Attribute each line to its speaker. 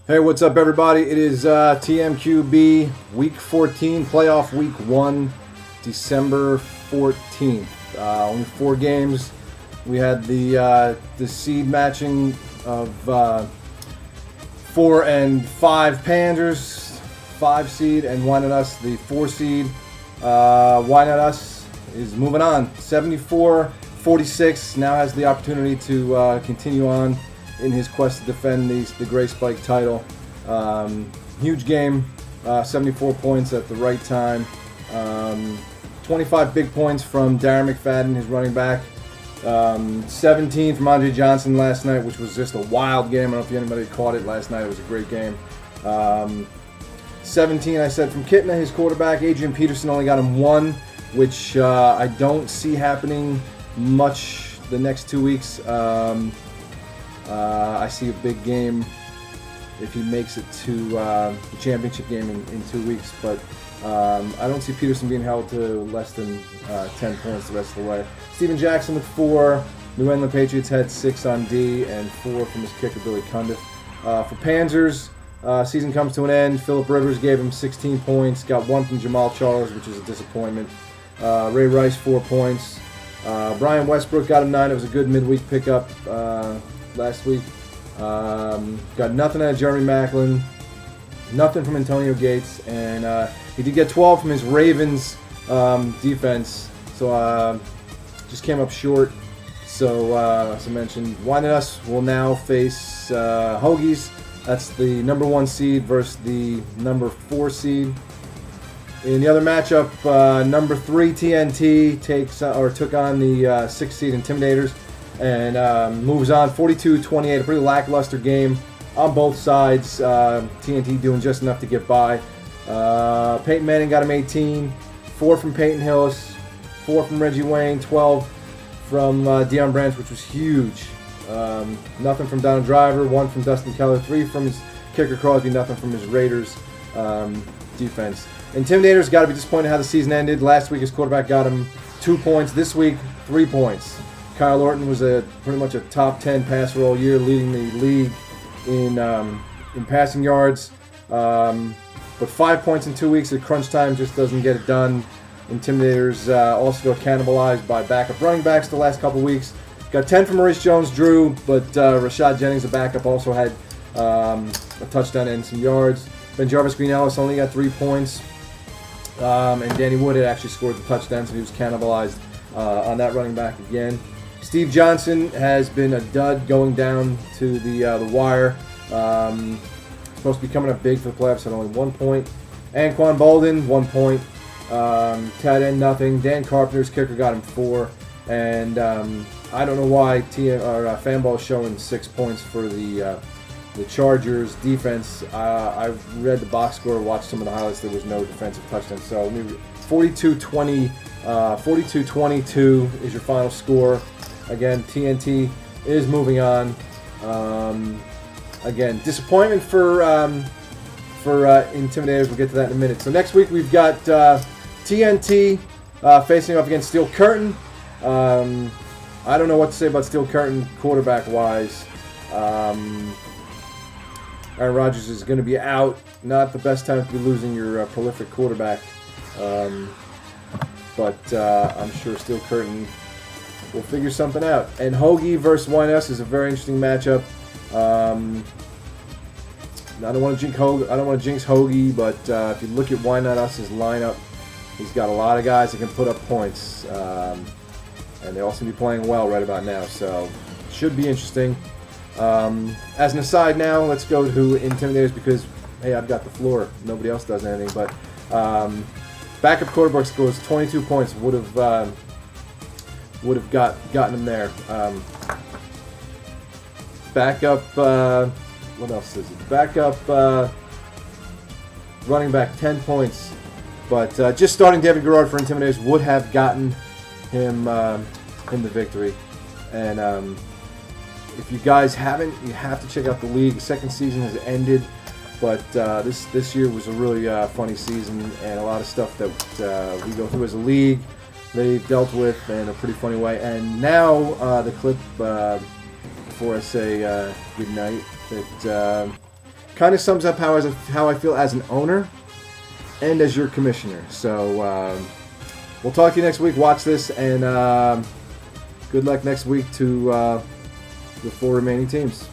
Speaker 1: Hey, what's up, everybody? It is TMQB Week 14, Playoff Week 1, December 14th. Only 4 games. We had the seed matching of 4 and 5 Panthers, 5 seed, and Why Not Us, the 4 seed. Why Not Us is moving on, 74-46. Now has the opportunity to continue on in his quest to defend the Gray Spike title. Huge game, 74 points at the right time. 25 big points from Darren McFadden, his running back. 17 from Andre Johnson last night, which was just a wild game. I don't know if anybody caught it last night. It was a great game. 17, I said, from Kitna, his quarterback. Adrian Peterson only got him 1, which I don't see happening much the next 2 weeks. I see a big game if he makes it to the championship game in 2 weeks, but I don't see Peterson being held to less than 10 points the rest of the way. Steven Jackson with 4. New England Patriots had 6 on D and 4 from his kicker, Billy Cundiff. For Panthers, season comes to an end. Phillip Rivers gave him 16 points, got 1 from Jamal Charles, which is a disappointment. Ray Rice, 4 points. Brian Westbrook got him 9. It was a good midweek pickup last week. Got nothing out of Jeremy Maclin, nothing from Antonio Gates, and he did get 12 from his Ravens defense, so just came up short. So as I mentioned, Why Not Us will now face Hoagies. That's the number 1 seed versus the number 4 seed. In the other matchup, number 3 TNT took on the 6th seed Intimidators and moves on 42-28. A pretty lackluster game on both sides. TNT doing just enough to get by. Peyton Manning got him 18. 4 from Peyton Hillis. 4 from Reggie Wayne. 12 from Deion Branch, which was huge. Nothing from Donald Driver. 1 from Dustin Keller. 3 from his kicker Crosby. Nothing from his Raiders defense. Intimidators got to be disappointed how the season ended. Last week his quarterback got him 2 points. This week 3 points. Kyle Orton was pretty much a top 10 passer all year, leading the league in passing yards. But 5 points in 2 weeks at crunch time just doesn't get it done. Intimidators also got cannibalized by backup running backs the last couple weeks. Got 10 from Maurice Jones-Drew, but Rashad Jennings, the backup, also had a touchdown and some yards. Ben Jarvis Green-Ellis only got 3 points. And Danny Wood had actually scored the touchdown, so he was cannibalized on that running back again. Steve Johnson has been a dud going down to the wire. Supposed to be coming up big for the playoffs at only 1 point. Anquan Bolden, 1 point. Tight end, nothing. Dan Carpenter's kicker got him 4. And I don't know why Fanball is showing 6 points for the Chargers defense. I read the box score, watched some of the highlights. There was no defensive touchdown. So 42-22 is your final score. Again, TNT is moving on. Again, disappointment for Intimidators. We'll get to that in a minute. So next week we've got TNT facing off against Steel Curtain. I don't know what to say about Steel Curtain quarterback-wise. Aaron Rodgers is going to be out. Not the best time to be losing your prolific quarterback. But I'm sure Steel Curtain will figure something out. And Hoagie versus Why Not Us is a very interesting matchup. I don't want to jinx Hoagie, but if you look at Why Not Us's lineup, he's got a lot of guys that can put up points. And they all seem to be playing well right about now, so it should be interesting. As an aside now, let's go to Intimidators because, hey, I've got the floor. Nobody else does anything, but backup quarterback scores 22 points. Would have gotten him there. Backup, what else is it? Backup running back, 10 points. But just starting David Garrard for Intimidators would have gotten him the victory. And if you guys haven't, you have to check out the league. The second season has ended, but this year was a really funny season and a lot of stuff that we go through as a league they've dealt with in a pretty funny way. And now the clip before I say good night that kind of sums up how I feel as an owner and as your commissioner. So we'll talk to you next week. Watch this, and good luck next week to the 4 remaining teams.